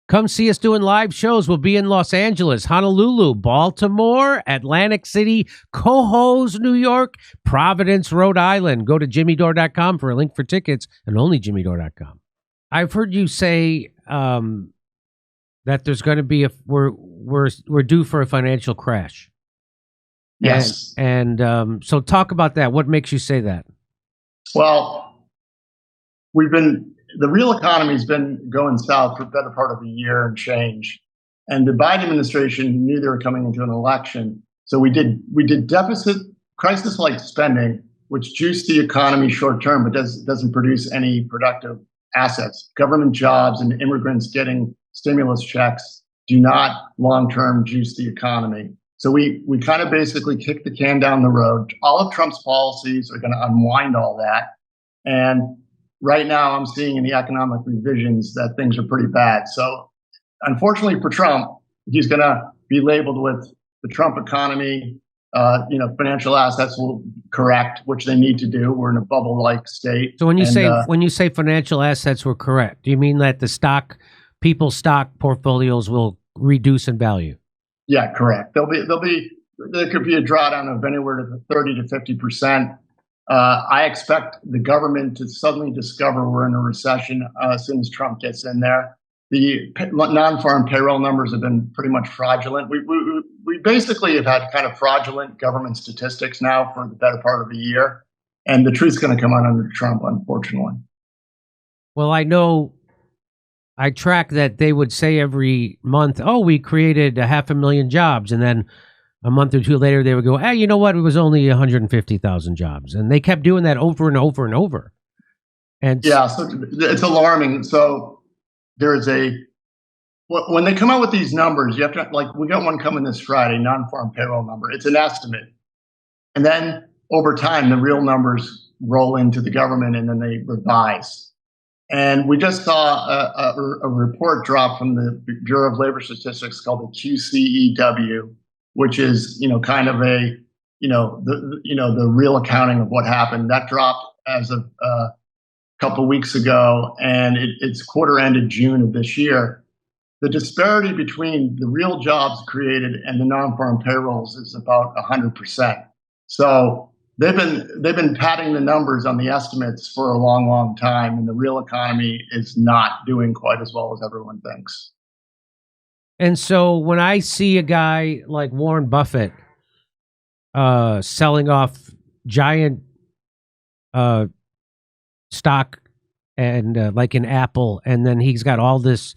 Come see us doing live shows. We'll be in Los Angeles, Honolulu, Baltimore, Atlantic City, Cohoes, New York, Providence, Rhode Island. Go to jimmydore.com for a link for tickets, and only jimmydore.com. I've heard you say that there's going to be we're due for a financial crash. Yes. And so talk about that. What makes you say that? Well, the real economy's been going south for the better part of a year and change. And the Biden administration knew they were coming into an election. So we did deficit crisis-like spending, which juiced the economy short term, but doesn't produce any productive assets. Government jobs and immigrants getting stimulus checks do not long-term juice the economy. So we kind of basically kicked the can down the road. All of Trump's policies are going to unwind all that. And right now I'm seeing in the economic revisions that things are pretty bad. So unfortunately for Trump, he's going to be labeled with the Trump economy. Financial assets will correct, which they need to do. We're in a bubble-like state. So when you say financial assets were correct, do you mean that the people's stock portfolios will reduce in value? Yeah, correct. There could be a drawdown of anywhere to 30 to 50%. I expect the government to suddenly discover we're in a recession as soon as Trump gets in there. The non-farm payroll numbers have been pretty much fraudulent. We basically have had kind of fraudulent government statistics now for the better part of a year, and the truth's going to come out under Trump, unfortunately. Well, I know I track that they would say every month, "Oh, we created 500,000 jobs," and then a month or two later they would go, "Hey, you know what? It was only 150,000 jobs," and they kept doing that over and over and over. And yeah, so it's alarming. So when they come out with these numbers, you have to, like, we got one coming this Friday, non-farm payroll number. It's an estimate. And then over time, the real numbers roll into the government and then they revise. And we just saw a report drop from the Bureau of Labor Statistics called the QCEW, which is, kind of the real accounting of what happened. That dropped as of couple weeks ago, and it's quarter ended June of this year. The disparity between the real jobs created and the non-farm payrolls is about 100%. So they've been padding the numbers on the estimates for a long, long time, and the real economy is not doing quite as well as everyone thinks. And so when I see a guy like Warren Buffett selling off giant stock and like in Apple, and then he's got all this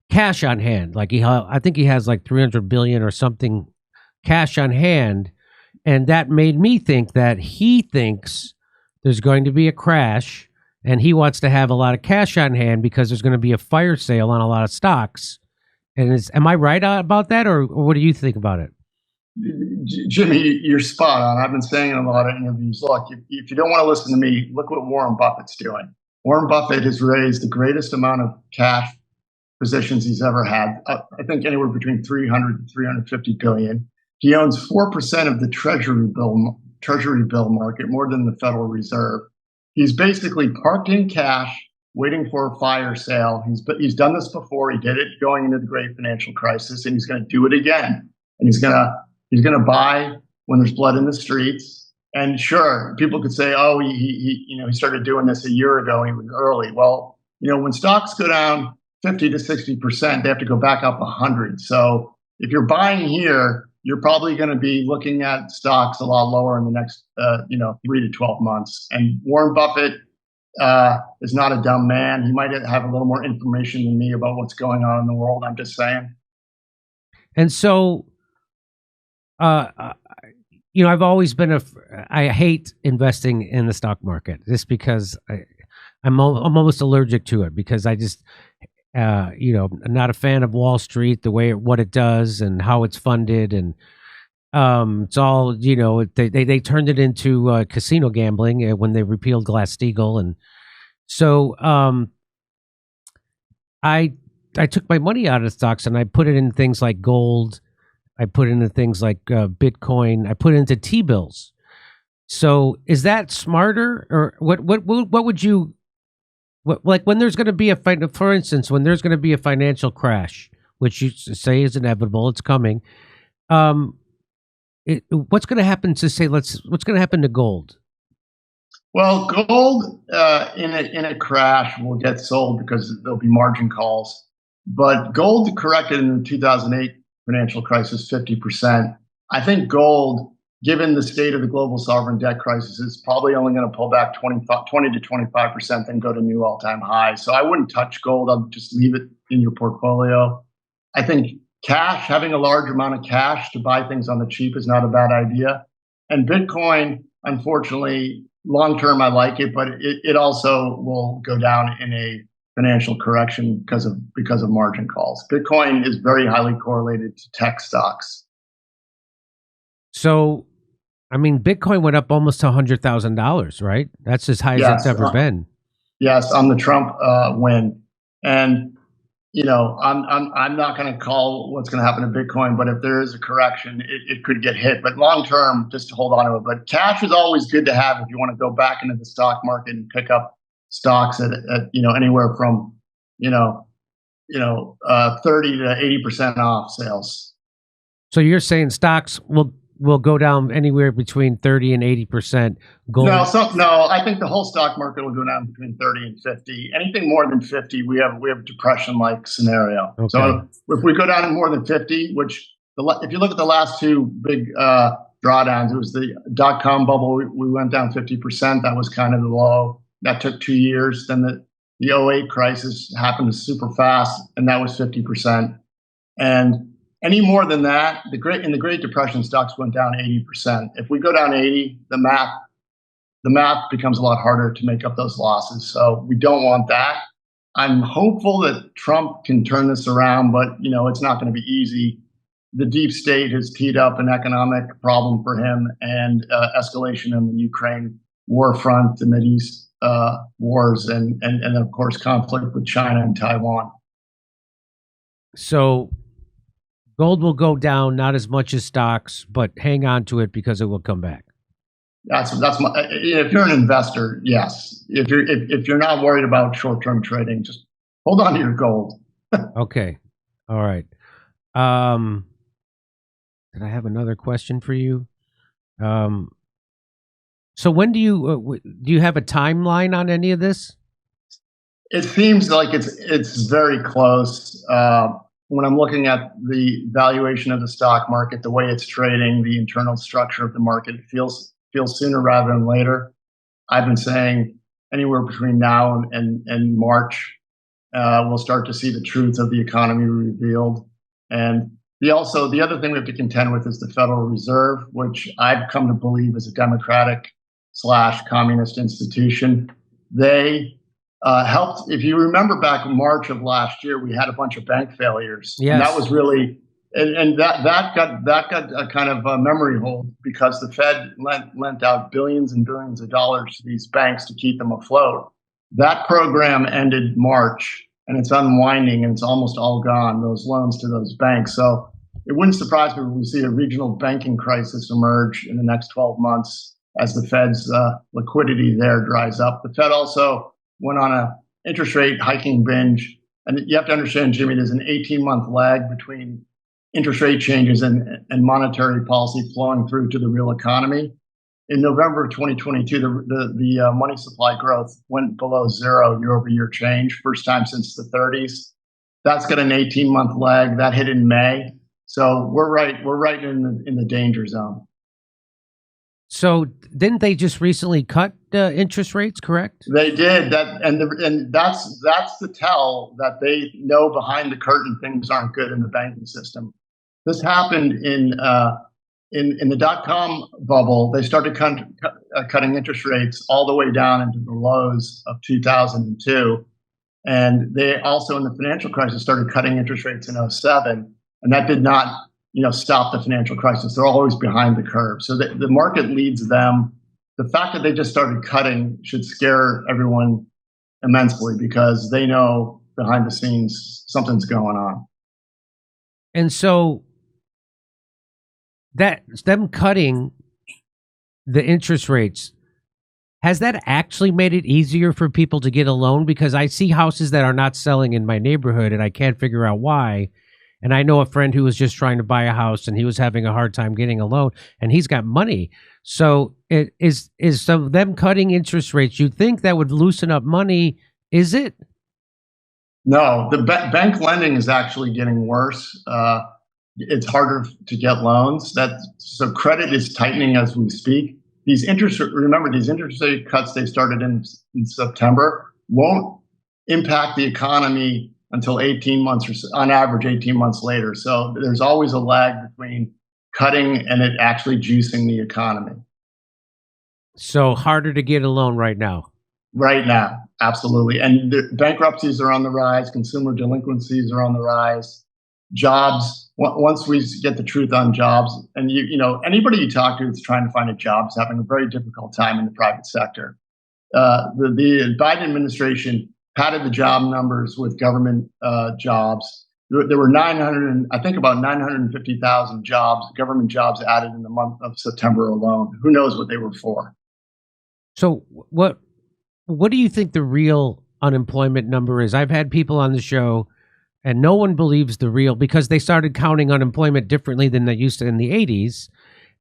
cash on hand, like I think he has like 300 billion or something cash on hand, and that made me think that he thinks there's going to be a crash and he wants to have a lot of cash on hand because there's going to be a fire sale on a lot of stocks. And am I right about that, or what do you think about it? Jimmy, you're spot on. I've been saying in a lot of interviews, look, if you don't want to listen to me, look what Warren Buffett's doing. Warren Buffett has raised the greatest amount of cash positions he's ever had. I think anywhere between 300 and 350 billion. He owns 4% of the treasury bill market, more than the Federal Reserve. He's basically parked in cash, waiting for a fire sale. He's done this before. He did it going into the great financial crisis, and he's going to do it again. And he's going to buy when there's blood in the streets. And sure, people could say, "Oh, he started doing this a year ago. He was early." Well, when stocks go down 50 to 60%, they have to go back up 100. So if you're buying here, you're probably going to be looking at stocks a lot lower in the next 3 to 12 months. And Warren Buffett is not a dumb man. He might have a little more information than me about what's going on in the world. I'm just saying. And so, I've always been I hate investing in the stock market just because I'm almost allergic to it, because I just, I'm not a fan of Wall Street, what it does and how it's funded. And it's all, they turned it into casino gambling when they repealed Glass-Steagall. And so I took my money out of stocks and I put it in things like gold. I put into things like Bitcoin. I put it into T-bills. So is that smarter, or what would you Like when there's going to be for instance, when there's going to be a financial crash, which you say is inevitable, it's coming. What's going to happen to what's going to happen to gold? Well, gold in a crash will get sold because there'll be margin calls. But gold corrected in the 2008 financial crisis 50%. I think gold, given the state of the global sovereign debt crisis, is probably only going to pull back 20 to 25%, then go to new all-time highs. So I wouldn't touch gold. I'll just leave it in your portfolio. I think cash, having a large amount of cash to buy things on the cheap is not a bad idea. And Bitcoin, unfortunately, long-term, I like it, but it also will go down in a financial correction because of margin calls. Bitcoin is very highly correlated to tech stocks. So, I mean, Bitcoin went up almost to $100,000, right? That's as high as it's ever been. Yes, on the Trump win. And I'm not going to call what's going to happen to Bitcoin, but if there is a correction, it could get hit. But long term, just to hold on to it. But cash is always good to have if you want to go back into the stock market and pick up stocks at anywhere from 30 to 80% off sales. So you're saying stocks will go down anywhere between 30 and 80%. Gold? No, I think the whole stock market will go down between 30 and 50. Anything more than 50, we have a depression-like scenario. Okay. So if we go down to more than 50, which if you look at the last two big drawdowns, it was the dot-com bubble. We went down 50%. That was kind of the low. That took 2 years. Then the 08 crisis happened super fast, and that was 50%. And any more than that, in the Great Depression, stocks went down 80%. If we go down 80, the math becomes a lot harder to make up those losses. So we don't want that. I'm hopeful that Trump can turn this around, but it's not going to be easy. The deep state has teed up an economic problem for him, and escalation in the Ukraine war front, the Mideast wars, and of course conflict with China and Taiwan. So gold will go down, not as much as stocks, but hang on to it because it will come back. That's if you're an investor, yes. If you're not worried about short-term trading, just hold on to your gold. Okay. All right. Did I have another question for you? So when do you have a timeline on any of this? It seems like it's very close. When I'm looking at the valuation of the stock market, the way it's trading, the internal structure of the market, it feels sooner rather than later. I've been saying anywhere between now and March, we'll start to see the truth of the economy revealed. And the other thing we have to contend with is the Federal Reserve, which I've come to believe is a democratic/communist institution. They helped. If you remember back in March of last year, we had a bunch of bank failures. Yes. And that was really, and that got a kind of a memory hold because the Fed lent out billions and billions of dollars to these banks to keep them afloat. That program ended March, and it's unwinding, and it's almost all gone, those loans to those banks. So it wouldn't surprise me if we see a regional banking crisis emerge in the next 12 months as the Fed's liquidity there dries up. The Fed also went on a interest rate hiking binge. And you have to understand, Jimmy, there's an 18-month lag between interest rate changes and monetary policy flowing through to the real economy. In November of 2022, the money supply growth went below zero year-over-year change, first time since the 30s. That's got an 18-month lag. That hit in May. So we're right in the danger zone. So didn't they just recently cut interest rates? Correct. They did that, and that's the tell that they know behind the curtain things aren't good in the banking system. This happened in the dot-com bubble. They started cutting interest rates all the way down into the lows of 2002, and they also in the financial crisis started cutting interest rates in 2007, and that did not stop the financial crisis. They're always behind the curve. So the market leads them. The fact that they just started cutting should scare everyone immensely because they know behind the scenes something's going on. And so that them cutting the interest rates, Has that actually made it easier for people to get a loan? Because I see houses that are not selling in my neighborhood and I can't figure out why. And I know a friend who was just trying to buy a house and he was having a hard time getting a loan and he's got money. So it is some of them cutting interest rates. You'd think that would loosen up money. Is it? No, the bank lending is actually getting worse. It's harder to get loans. So credit is tightening as we speak. These interest rate cuts they started in September won't impact the economy until 18 months or so, on average 18 months later. So there's always a lag between cutting and it actually juicing the economy. So harder to get a loan right now. Right now, absolutely. And the bankruptcies are on the rise. Consumer delinquencies are on the rise. Jobs, once we get the truth on jobs, and you know, anybody you talk to that's trying to find a job is having a very difficult time in the private sector. The Biden administration padded the job numbers with government jobs. There were about 950,000 jobs, government jobs added in the month of September alone. Who knows what they were for? So what do you think the real unemployment number is? I've had people on the show and no one believes the real, because they started counting unemployment differently than they used to in the 80s.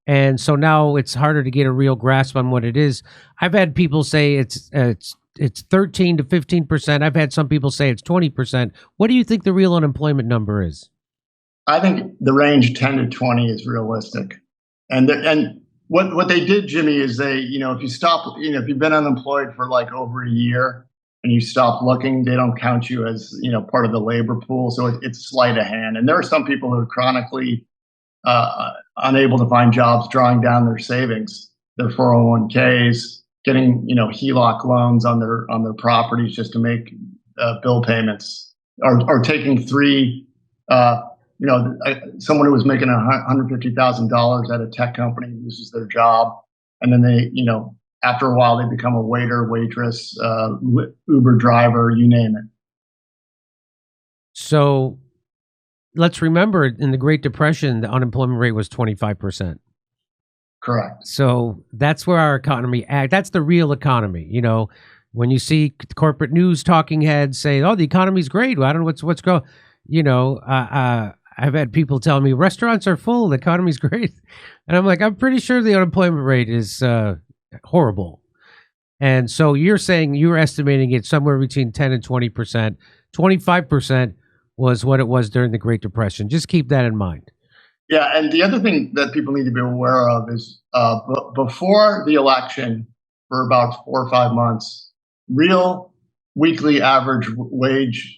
And so now it's harder to get a real grasp on what it is. I've had people say it's 13 to 15%. I've had some people say it's 20%. What do you think the real unemployment number is? I think the range 10 to 20 is realistic. And what they did, Jimmy, is if you stop, if you've been unemployed for like over a year and you stop looking, they don't count you as, part of the labor pool. So it's sleight of hand. And there are some people who are chronically unable to find jobs, drawing down their savings, their 401ks, getting, HELOC loans on their properties just to make bill payments, or taking three, someone who was making $150,000 at a tech company loses their job. And then they, after a while, they become a waiter, waitress, Uber driver, you name it. So let's remember, in the Great Depression, the unemployment rate was 25%. Correct. So that's where our economy that's the real economy. When you see corporate news talking heads say, "Oh, the economy's great. Well, I don't know what's going." I've had people tell me restaurants are full, the economy's great, and I'm like, I'm pretty sure the unemployment rate is horrible. And so you're saying you're estimating it somewhere between 10 and 20%. 25% was what it was during the Great Depression. Just keep that in mind. Yeah, and the other thing that people need to be aware of is before the election, for about 4 or 5 months, real weekly average wage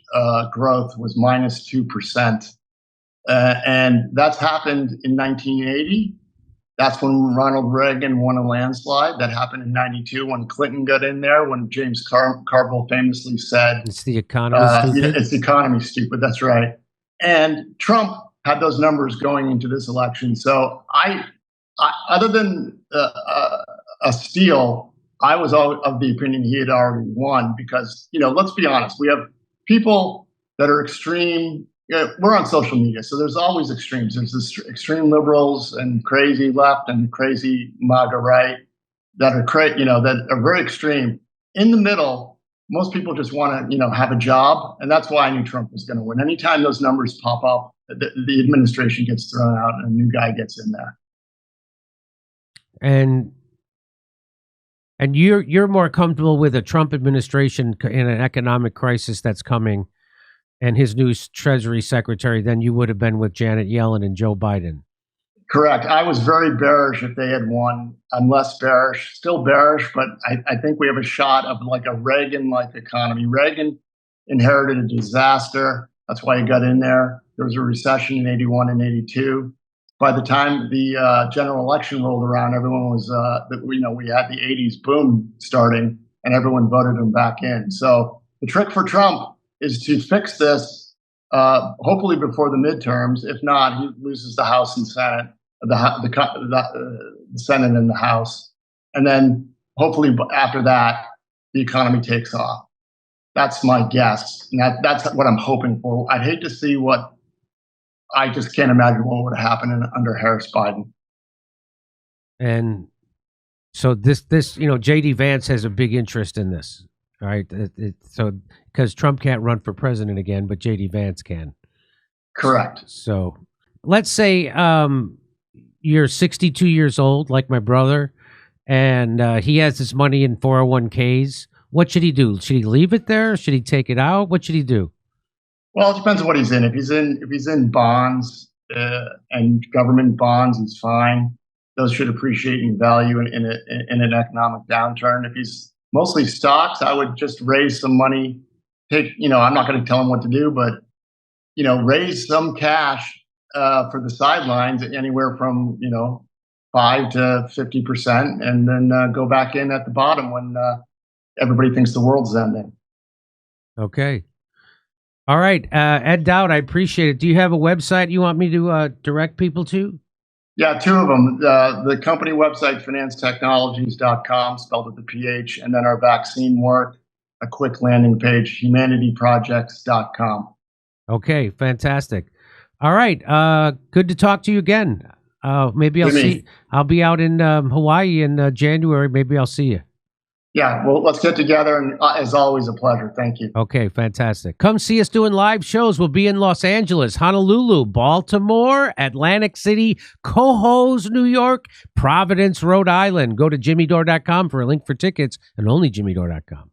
growth was minus 2%. And that's happened in 1980. That's when Ronald Reagan won a landslide. That happened in 92 when Clinton got in there, when James Carville famously said, "It's the economy stupid." It's the economy stupid. That's right. And Trump had those numbers going into this election. So I other than a steal, I was of the opinion he had already won because, let's be honest, we have people that are extreme. We're on social media, so there's always extremes. There's this extreme liberals and crazy left and crazy MAGA right that are that are very extreme. In the middle, most people just want to, have a job, and that's why I knew Trump was going to win. Anytime those numbers pop up, the administration gets thrown out and a new guy gets in there. And you're more comfortable with a Trump administration in an economic crisis that's coming, and his new Treasury Secretary than you would have been with Janet Yellen and Joe Biden. Correct. I was very bearish if they had won. I'm less bearish, still bearish, but I think we have a shot of like a Reagan-like economy. Reagan inherited a disaster. That's why he got in there. There was a recession in 81 and 82. By the time the general election rolled around, everyone was, we had the 80s boom starting and everyone voted him back in. So the trick for Trump is to fix this, hopefully before the midterms. If not, he loses the House and Senate, the Senate and the House, and then hopefully after that, the economy takes off. That's my guess. And that's what I'm hoping for. I'd hate to see I just can't imagine what would happen under Harris Biden. And So this JD Vance has a big interest in this. All right. So because Trump can't run for president again, but JD Vance can. Correct. So let's say you're 62 years old, like my brother, and he has this money in 401ks. What should he do? Should he leave it there? Should he take it out? What should he do? Well, it depends on what he's in. If he's in bonds and government bonds, he's fine. Those should appreciate in value in an economic downturn. If he's mostly stocks, I would just raise some money. I'm not going to tell him what to do, but raise some cash for the sidelines, anywhere from 5 to 50%, and then go back in at the bottom when everybody thinks the world's ending. Okay. All right, Ed Dowd, I appreciate it. Do you have a website you want me to direct people to? Yeah, two of them. The company website, financetechnologies.com, spelled with the PH, and then our vaccine work, a quick landing page, humanityprojects.com. Okay, fantastic. All right, good to talk to you again. Maybe I'll be out in Hawaii in January. Maybe I'll see you. Yeah, well, let's get together, and as always, a pleasure. Thank you. Okay, fantastic. Come see us doing live shows. We'll be in Los Angeles, Honolulu, Baltimore, Atlantic City, Cohoes, New York, Providence, Rhode Island. Go to jimmydore.com for a link for tickets, and only jimmydore.com.